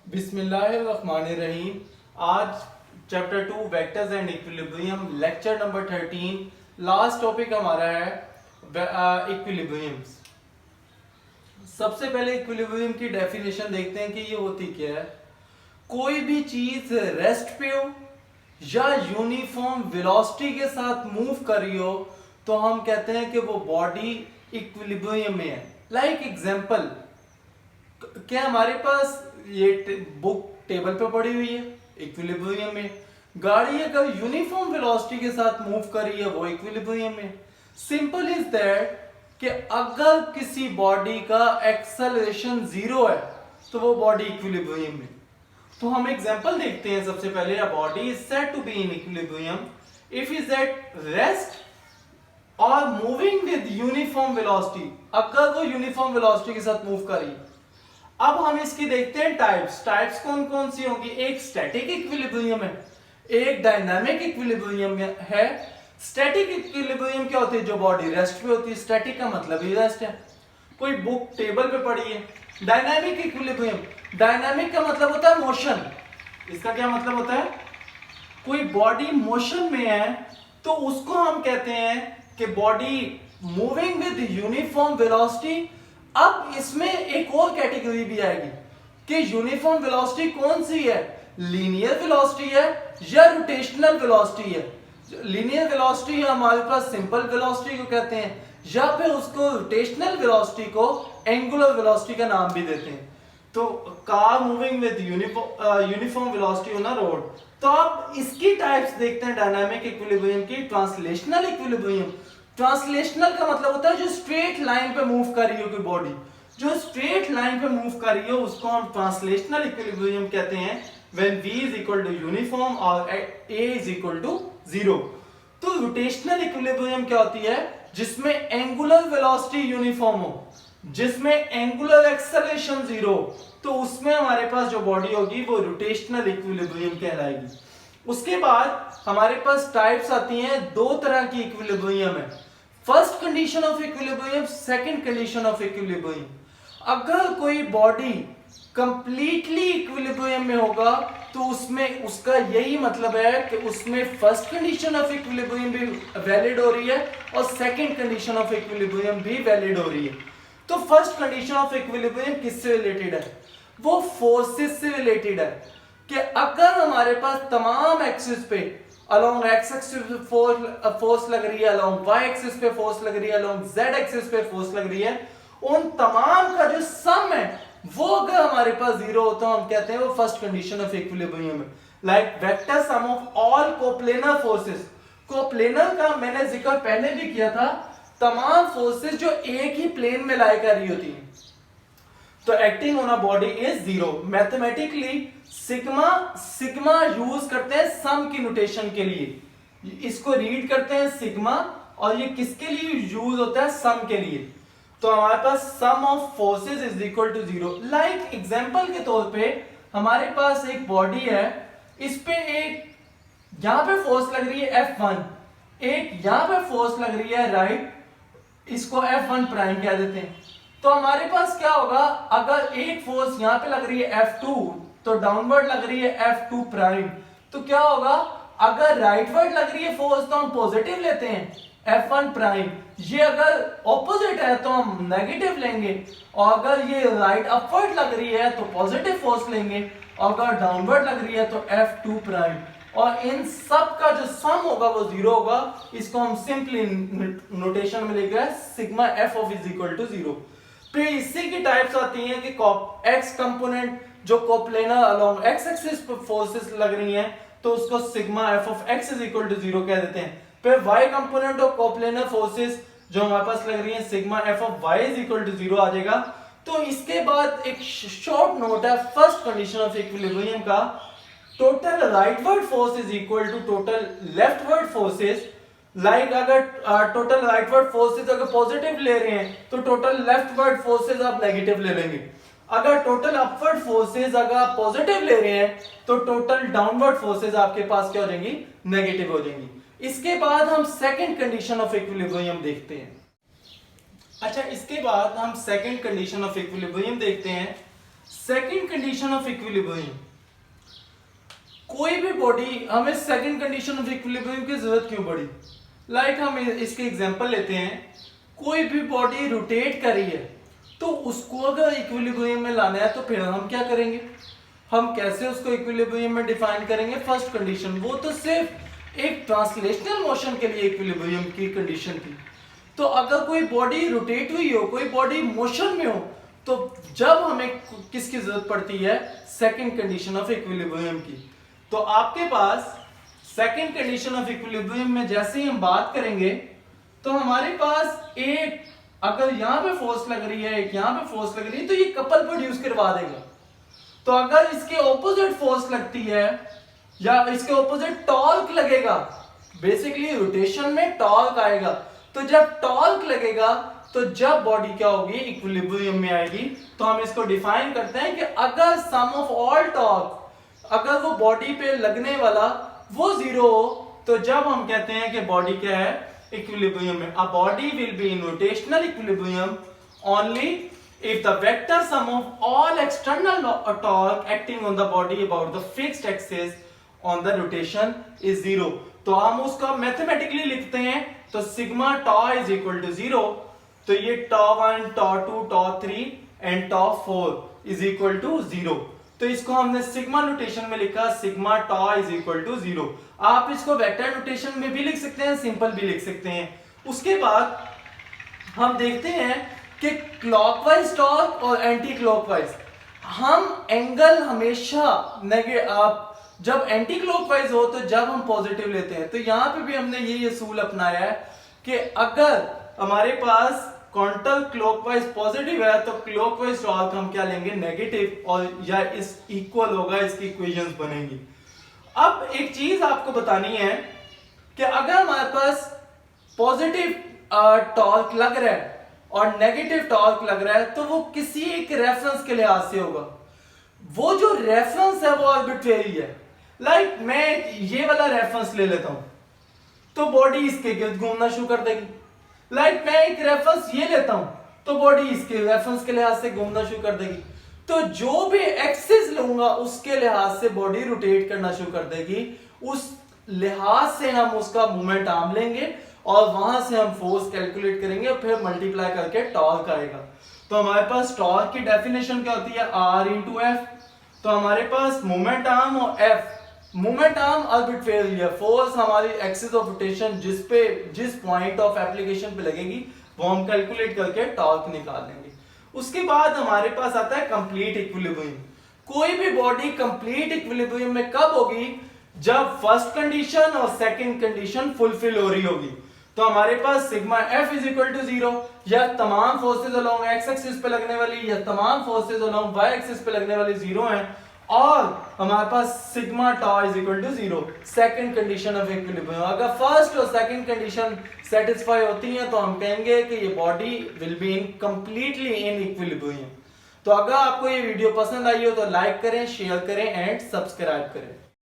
बिस्मिल्लाहिर्रहमानिर्रहीम। आज chapter 2 vectors and equilibrium lecture number 13। Last topic हमारा है इक्विलिब्रियम्स। सबसे पहले इक्विलिब्रियम की डेफिनेशन देखते हैं कि ये होती क्या है। कोई भी चीज रेस्ट पे हो या यूनिफॉर्म वेलोसिटी के साथ मूव कर रही हो तो हम कहते हैं कि वो बॉडी इक्विलिब्रियम में है। लाइक एग्जांपल, क्या हमारे पास ये बुक टेबल पे पड़ी हुई है, इक्विलिब्रियम में। गाड़ी अगर यूनिफॉर्म वेलोसिटी के साथ मूव कर रही है वो इक्विलिब्रियम में। सिंपल इज दैट कि अगर किसी बॉडी का एक्सेलरेशन जीरो है तो वो बॉडी इक्विलिब्रियम में। तो हम एग्जांपल देखते हैं। सबसे पहले a body is said to be in equilibrium if is at rest और मूविंग विद यूनिफॉर्म वेलोसिटी। अगर वो यूनिफॉर्म वेलोसिटी के साथ मूव कर रही है। अब हम इसकी देखते हैं टाइप्स कौन कौन सी होंगी। एक स्टैटिक इक्विलिब्रियम है, एक डायनामिक इक्विलिब्रियम है। स्टैटिक इक्विलिब्रियम क्या होती है? जो बॉडी रेस्ट पे होती है। स्टैटिक का मतलब ही रेस्ट है। कोई बुक टेबल पे पड़ी है। डायनामिक इक्विलिब्रियम, डायनामिक का मतलब होता है मोशन। इसका क्या मतलब होता है? कोई बॉडी मोशन में है तो उसको हम कहते हैं कि body moving with uniform velocity. अब इसमें एक और कैटेगरी भी आएगी कि यूनिफॉर्म वेलोसिटी कौन सी है, लीनियर वेलोसिटी है या रोटेशनल वेलोसिटी है। लीनियर वेलोसिटी हमारे पास सिंपल वेलोसिटी को कहते हैं, या फिर उसको रोटेशनल वेलोसिटी को एंगुलर वेलोसिटी का नाम भी देते हैं। तो car moving with uniform velocity on a road. तो अब इसकी टाइप्स देखते हैं डायनामिक इक्विलिब्रियम की। ट्रांसलेशनल इक्विलिब्रियम, ट्रांसलेशनल का मतलब होता है जो स्ट्रेट लाइन पे मूव कर रही हो कोई बॉडी, जो स्ट्रेट लाइन पे मूव कर रही हो उसको हम ट्रांसलेशनल इक्विलिब्रियम कहते हैं। When v is equal to uniform और a इज इक्वल टू 0। तो रोटेशनल इक्विलिब्रियम क्या होती है? जिसमें एंगुलर वेलोसिटी यूनिफॉर्म हो, जिसमें एंगुलर एक्सेलरेशन 0, तो उसमें हमारे पास जो बॉडी होगी वो रोटेशनल इक्विलिब्रियम कहलाएगी। उसके बाद हमारे पास टाइप्स आती हैं। दो तरह की इक्विलिब्रियम है, first condition of equilibrium, second condition of equilibrium. अगर कोई बॉडी कंप्लीटली इक्विलिब्रियम में होगा तो उसमें उसका यही मतलब है कि उसमें फर्स्ट कंडीशन ऑफ इक्विलिब्रियम भी वैलिड हो रही है और सेकंड कंडीशन ऑफ इक्विलिब्रियम भी वैलिड हो रही है। तो फर्स्ट कंडीशन ऑफ इक्विलिब्रियम किससे रिलेटेड है? वो फोर्सेस से रिलेटेड है कि अगर हमारे पास तमाम एक्सिस पे अलोंग एक्स एक्सिस पे फोर्स लग रही है, अलोंग वाई एक्सिस पे फोर्स लग रही है, अलोंग जेड एक्सिस पे फोर्स लग रही है, उन तमाम का जो सम है वो अगर हमारे पास 0 हो तो हम कहते हैं वो फर्स्ट कंडीशन ऑफ इक्विलिब्रियम है। Like vector sum of all coplanar forces. Coplanar का मैंने जिक्र पहले भी किया था, तमाम फोर्सेस जो एक ही प्लेन में लाई कर रही होती हैं। तो acting on a body is 0। Mathematically sigma use करते हैं सम की नोटेशन के लिए। इसको रीड करते हैं सिग्मा, और ये किसके लिए यूज होता है? सम के लिए। तो हमारे पास sum of forces is equal to 0। Like example के तौर पे हमारे पास एक बॉडी है, इस पे एक यहां पे फोर्स लग रही है F1, एक यहां पे फोर्स लग रही है राइट, इसको F1 प्राइम कह देते हैं। तो हमारे पास क्या होगा? अगर एक फोर्स यहां पे लग रही है F2 तो डाउनवर्ड लग रही है F2 प्राइम, तो क्या होगा? अगर राइटवर्ड लग रही है फोर्स तो हम पॉजिटिव लेते हैं F1 प्राइम, ये अगर ऑपोजिट है तो हम नेगेटिव लेंगे, और अगर ये राइट अपवर्ड लग रही है तो पॉजिटिव फोर्स लेंगे, और अगर डाउनवर्ड लग रही है तो F2 प्राइम। और इन सब का जो सम होगा वो 0 होगा। इसको हम सिंपली नोटेशन में लिख रहे हैं sigma F of is equal to 0। फिर इसी की टाइप्स आती हैं कि एक्स कंपोनेंट जो कोप्लेनर अलोंग एक्स एक्सिस पर फोर्सेस लग रही हैं तो उसको sigma F of x is equal to 0 कह देते हैं। फिर y component of coplanar forces जो हमारे पास लग रही हैं sigma F of y is equal to 0 आ जाएगा। तो इसके बाद एक शॉर्ट नोट है फर्स्ट कंडीशन ऑफ इक्विलिब्रियम का। Total rightward force is equal to total leftward forces. Like अगर टोटल राइटवर्ड फोर्सेस अगर पॉजिटिव ले रहे हैं तो टोटल लेफ्टवर्ड फोर्सेस आप नेगेटिव ले लेंगे। अगर टोटल अपवर्ड फोर्सेस अगर आप पॉजिटिव ले रहे हैं तो टोटल डाउनवर्ड फोर्सेस आपके पास क्या हो जाएंगी? नेगेटिव हो जाएंगी। इसके बाद हम सेकंड कंडीशन ऑफ इक्विलिब्रियम देखते हैं। अच्छा, इसके बाद हम सेकंड कंडीशन ऑफ इक्विलिब्रियम देखते हैं। सेकंड कंडीशन ऑफ इक्विलिब्रियम, कोई भी बॉडी, हमें सेकंड कंडीशन ऑफ इक्विलिब्रियम की जरूरत क्यों पड़ी? लाइक हम इसके एग्जांपल लेते हैं, कोई भी बॉडी रोटेट कर रही है तो उसको अगर इक्विलिब्रियम में लाना है तो फिर हम क्या करेंगे, हम कैसे उसको इक्विलिब्रियम में डिफाइन करेंगे? फर्स्ट कंडीशन, वो तो सिर्फ एक ट्रांसलेशनल मोशन के लिए इक्विलिब्रियम की कंडीशन थी। तो अगर कोई बॉडी रोटेट हुई हो, कोई बॉडी मोशन में हो, तो जब हमें किसकी जरूरत पड़ती है? सेकंड कंडीशन ऑफ इक्विलिब्रियम की। तो आपके पास सेकंड कंडीशन ऑफ इक्विलिब्रियम में जैसे ही हम बात करेंगे तो हमारे पास एक, अगर यहां पे फोर्स लग रही है, एक यहां पे फोर्स लग रही है, तो ये कपल प्रोड्यूस करवा देगा। तो अगर इसके ऑपोजिट फोर्स लगती है या इसके ऑपोजिट टॉर्क लगेगा, बेसिकली रोटेशन में टॉर्क आएगा, तो जब टॉर्क लगेगा तो जब बॉडी क्या होगी? इक्विलिब्रियम में आएगी। तो हम इसको डिफाइन करते हैं कि अगर सम ऑफ ऑल टॉर्क, अगर वो बॉडी पे लगने वाला वो जीरो हो, तो जब हम कहते हैं कि बॉडी क्या है? इक्विलिब्रियम में। A body will be in rotational equilibrium only if the vector sum of all external torque acting on the body about the fixed axis on the rotation is zero। तो हम उसका mathematically लिखते हैं, तो sigma tau is equal to zero, तो ये tau 1, tau 2, tau 3 and tau 4 is equal to zero. तो इसको हमने सिग्मा नोटेशन में लिखा, sigma tau is equal to zero. आप इसको वेक्टर नोटेशन में भी लिख सकते हैं, सिंपल भी लिख सकते हैं। उसके बाद हम देखते हैं कि क्लॉकवाइज टॉर्क और एंटी क्लॉकवाइज, हम एंगल हमेशा आप जब एंटी क्लॉकवाइज हो तो जब हम पॉजिटिव लेते हैं, तो यहां पे भी हमने ये असूल अपनाया है कि अगर हमारे पास काउंटर क्लॉकवाइज पॉजिटिव है तो क्लॉकवाइज टॉर्क हम क्या लेंगे? नेगेटिव, और या इस इक्वल होगा, इसकी इक्वेशंस बनेंगी। अब एक चीज आपको बतानी है कि अगर हमारे पास पॉजिटिव टॉर्क लग रहा है और नेगेटिव टॉर्क लग रहा है, तो वो किसी एक रेफरेंस के लिहाज से होगा। वो जो रेफरेंस है वो आर्बिट्रेरी है। लाइक मैं ये वाला रेफरेंस ले लेता हूं तो बॉडी इसके गिर्द घूमना शुरू कर देगी। लाइक मैं एक रेफरेंस ये लेता हूं तो बॉडी इसके रेफरेंस के लिहाज से घूमना शुरू कर देगी। तो जो भी एक्सिस लूंगा उसके लिहाज से बॉडी रोटेट करना शुरू कर देगी। उस लिहाज से हम उसका मोमेंट आर्म लेंगे और वहां से हम फोर्स कैलकुलेट करेंगे और फिर मल्टीप्लाई करके टॉर्क आएगा। तो हमारे पास टॉर्क की डेफिनेशन क्या होती है? R into F. तो हमारे पास मोमेंट आर्म और एफ, मोमेंट आर्म आर्बिट्रेरी है, फोर्स हमारी एक्सिस ऑफ रोटेशन जिस पॉइंट ऑफ एप्लीकेशन पे लगेगी वो हम कैलकुलेट करके टॉर्क निकाल लेंगे। उसके बाद हमारे पास आता है कंप्लीट इक्विलिब्रियम। कोई भी बॉडी कंप्लीट इक्विलिब्रियम में कब होगी? जब फर्स्ट कंडीशन और सेकंड कंडीशन फुलफिल हो रही होगी। तो हमारे पास sigma F is equal to zero, या तमाम फोर्सेज अलोंग एक्स एक्सिस पे लगने वाली या तमाम फोर्सेज अलोंग वाई एक्सिस पे लगने वाली जीरो हैं, और हमारे पास sigma tau is equal to zero, second condition of equilibrium. अगर फर्स्ट और सेकंड कंडीशन सेटिस्फाई होती हैं तो हम कहेंगे कि ये body will be in completely in equilibrium. तो अगर आपको ये वीडियो पसंद आई हो तो लाइक करें, शेयर करें एंड सब्सक्राइब करें।